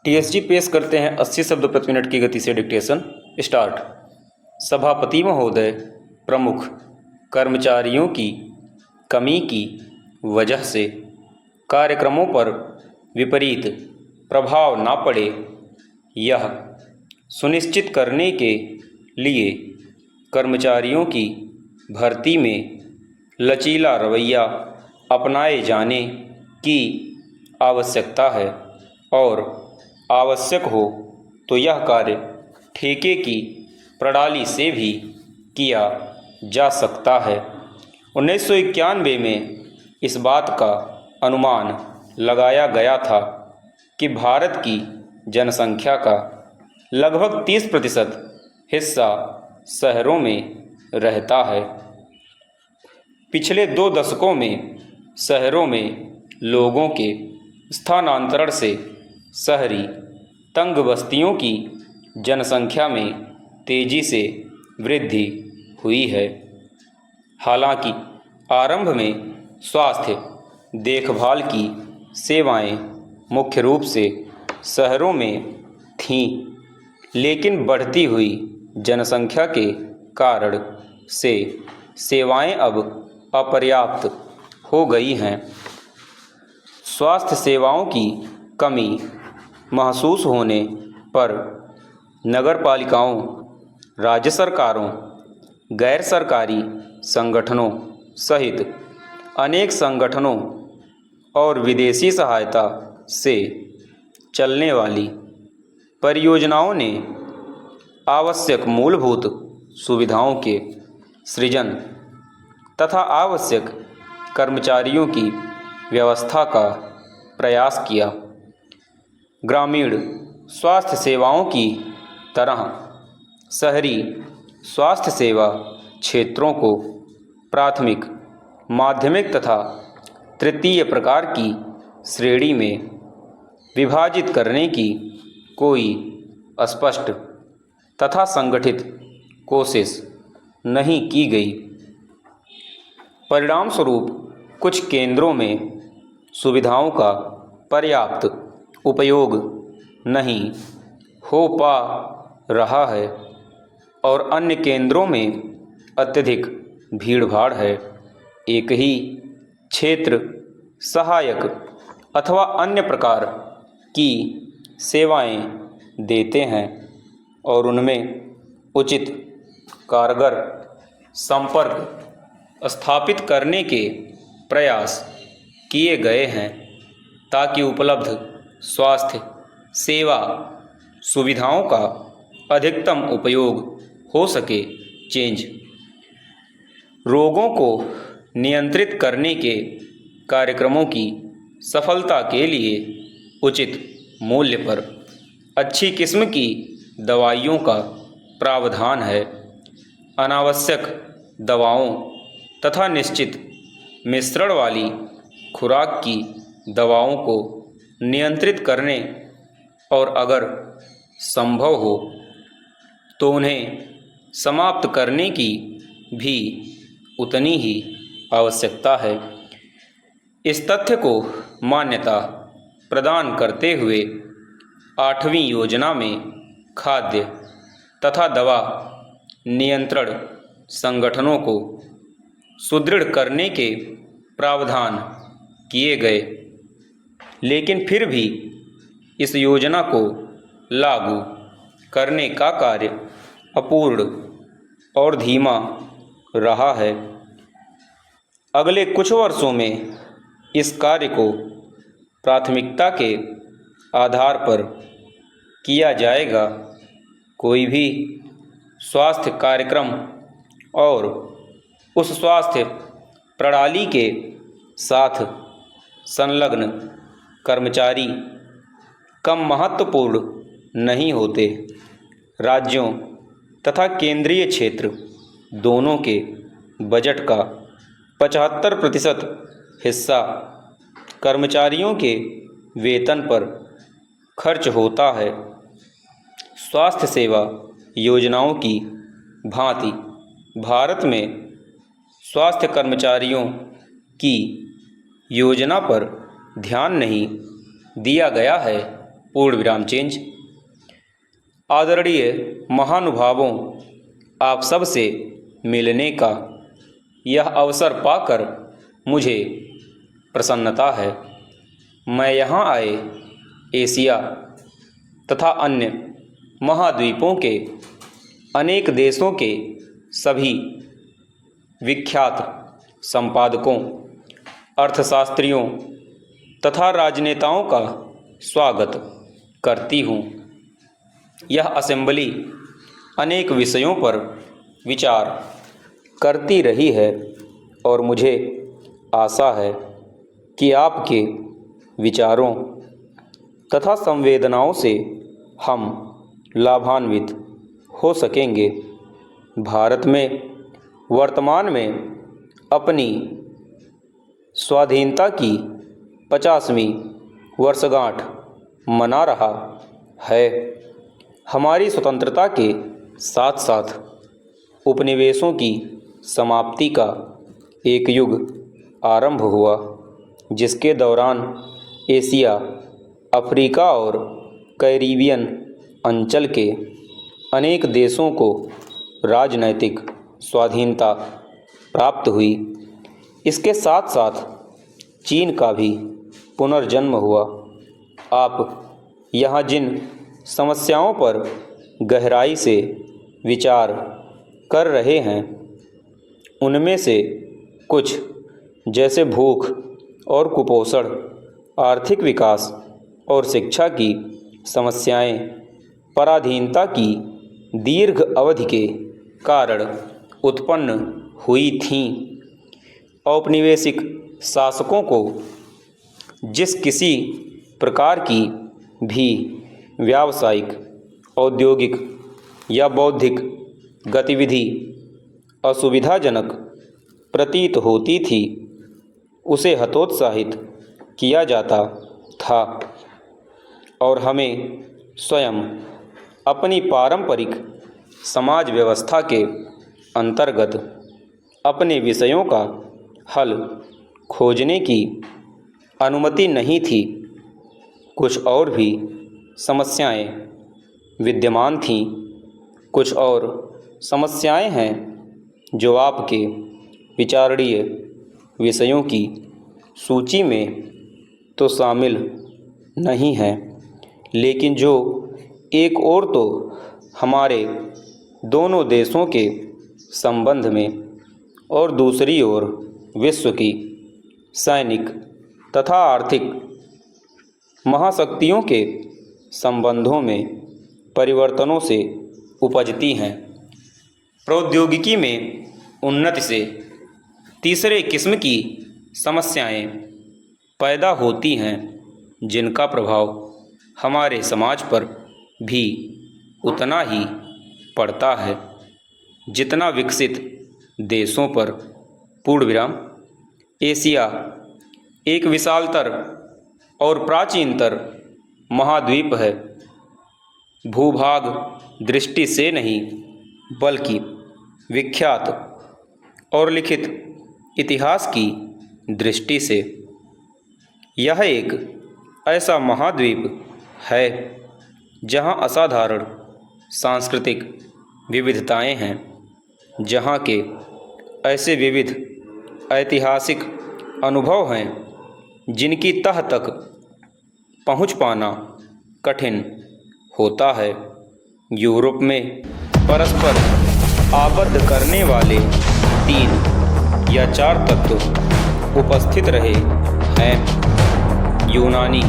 TSG पेश करते हैं 80 शब्द प्रति मिनट की गति से डिक्टेशन स्टार्ट। सभापति महोदय, प्रमुख कर्मचारियों की कमी की वजह से कार्यक्रमों पर विपरीत प्रभाव न पड़े, यह सुनिश्चित करने के लिए कर्मचारियों की भर्ती में लचीला रवैया अपनाए जाने की आवश्यकता है और आवश्यक हो तो यह कार्य ठेके की प्रणाली से भी किया जा सकता है। 1991 में इस बात का अनुमान लगाया गया था कि भारत की जनसंख्या का लगभग 30% हिस्सा शहरों में रहता है। पिछले 2 दशकों में शहरों में लोगों के स्थानांतरण से शहरी तंग बस्तियों की जनसंख्या में तेज़ी से वृद्धि हुई है। हालांकि आरंभ में स्वास्थ्य देखभाल की सेवाएं मुख्य रूप से शहरों में थीं, लेकिन बढ़ती हुई जनसंख्या के कारण से सेवाएं अब अपर्याप्त हो गई हैं। स्वास्थ्य सेवाओं की कमी महसूस होने पर नगरपालिकाओं, राज्य सरकारों, गैर सरकारी संगठनों सहित अनेक संगठनों और विदेशी सहायता से चलने वाली परियोजनाओं ने आवश्यक मूलभूत सुविधाओं के सृजन तथा आवश्यक कर्मचारियों की व्यवस्था का प्रयास किया। ग्रामीण स्वास्थ्य सेवाओं की तरह शहरी स्वास्थ्य सेवा क्षेत्रों को प्राथमिक, माध्यमिक तथा तृतीय प्रकार की श्रेणी में विभाजित करने की कोई स्पष्ट तथा संगठित कोशिश नहीं की गई। परिणामस्वरूप कुछ केंद्रों में सुविधाओं का पर्याप्त उपयोग नहीं हो पा रहा है और अन्य केंद्रों में अत्यधिक भीड़भाड़ है। एक ही क्षेत्र सहायक अथवा अन्य प्रकार की सेवाएं देते हैं और उनमें उचित कारगर संपर्क स्थापित करने के प्रयास किए गए हैं ताकि उपलब्ध स्वास्थ्य सेवा सुविधाओं का अधिकतम उपयोग हो सके। चेंज रोगों को नियंत्रित करने के कार्यक्रमों की सफलता के लिए उचित मूल्य पर अच्छी किस्म की दवाइयों का प्रावधान है। अनावश्यक दवाओं तथा निश्चित मिश्रण वाली खुराक की दवाओं को नियंत्रित करने और अगर संभव हो तो उन्हें समाप्त करने की भी उतनी ही आवश्यकता है। इस तथ्य को मान्यता प्रदान करते हुए 8वीं योजना में खाद्य तथा दवा नियंत्रण संगठनों को सुदृढ़ करने के प्रावधान किए गए, लेकिन फिर भी इस योजना को लागू करने का कार्य अपूर्ण और धीमा रहा है। अगले कुछ वर्षों में इस कार्य को प्राथमिकता के आधार पर किया जाएगा। कोई भी स्वास्थ्य कार्यक्रम और उस स्वास्थ्य प्रणाली के साथ संलग्न कर्मचारी कम महत्वपूर्ण नहीं होते। राज्यों तथा केंद्रीय क्षेत्र दोनों के बजट का 75% हिस्सा कर्मचारियों के वेतन पर खर्च होता है। स्वास्थ्य सेवा योजनाओं की भांति भारत में स्वास्थ्य कर्मचारियों की योजना पर ध्यान नहीं दिया गया है। पूर्ण विराम चेंज। आदरणीय महानुभावों, आप सब से मिलने का यह अवसर पाकर मुझे प्रसन्नता है। मैं यहाँ आए एशिया तथा अन्य महाद्वीपों के अनेक देशों के सभी विख्यात संपादकों, अर्थशास्त्रियों तथा राजनेताओं का स्वागत करती हूँ। यह असेंबली अनेक विषयों पर विचार करती रही है और मुझे आशा है कि आपके विचारों तथा संवेदनाओं से हम लाभान्वित हो सकेंगे। भारत में वर्तमान में अपनी स्वाधीनता की 50वीं वर्षगांठ मना रहा है। हमारी स्वतंत्रता के साथ साथ उपनिवेशों की समाप्ति का एक युग आरंभ हुआ, जिसके दौरान एशिया, अफ्रीका और कैरिबियन अंचल के अनेक देशों को राजनैतिक स्वाधीनता प्राप्त हुई। इसके साथ साथ चीन का भी पुनर्जन्म हुआ। आप यहाँ जिन समस्याओं पर गहराई से विचार कर रहे हैं, उनमें से कुछ जैसे भूख और कुपोषण, आर्थिक विकास और शिक्षा की समस्याएं, पराधीनता की दीर्घ अवधि के कारण उत्पन्न हुई थीं। औपनिवेशिक शासकों को जिस किसी प्रकार की भी व्यावसायिक, औद्योगिक या बौद्धिक गतिविधि असुविधाजनक प्रतीत होती थी, उसे हतोत्साहित किया जाता था और हमें स्वयं अपनी पारंपरिक समाज व्यवस्था के अंतर्गत अपने विषयों का हल खोजने की अनुमति नहीं थी। कुछ और भी समस्याएं विद्यमान थीं। कुछ और समस्याएं हैं जो आपके विचारणीय विषयों की सूची में तो शामिल नहीं हैं, लेकिन जो एक ओर तो हमारे दोनों देशों के संबंध में और दूसरी ओर विश्व की सैनिक तथा आर्थिक महाशक्तियों के संबंधों में परिवर्तनों से उपजती हैं। प्रौद्योगिकी में उन्नति से तीसरे किस्म की समस्याएं पैदा होती हैं, जिनका प्रभाव हमारे समाज पर भी उतना ही पड़ता है जितना विकसित देशों पर। पूर्ण विराम। एशिया एक विशालतर और प्राचीनतर महाद्वीप है। भूभाग दृष्टि से नहीं, बल्कि विख्यात और लिखित इतिहास की दृष्टि से यह एक ऐसा महाद्वीप है जहां असाधारण सांस्कृतिक विविधताएं हैं, जहां के ऐसे विविध ऐतिहासिक अनुभव हैं जिनकी तह तक पहुंच पाना कठिन होता है। यूरोप में परस्पर आबद्ध करने वाले 3 या 4 तत्व उपस्थित रहे हैं। यूनानी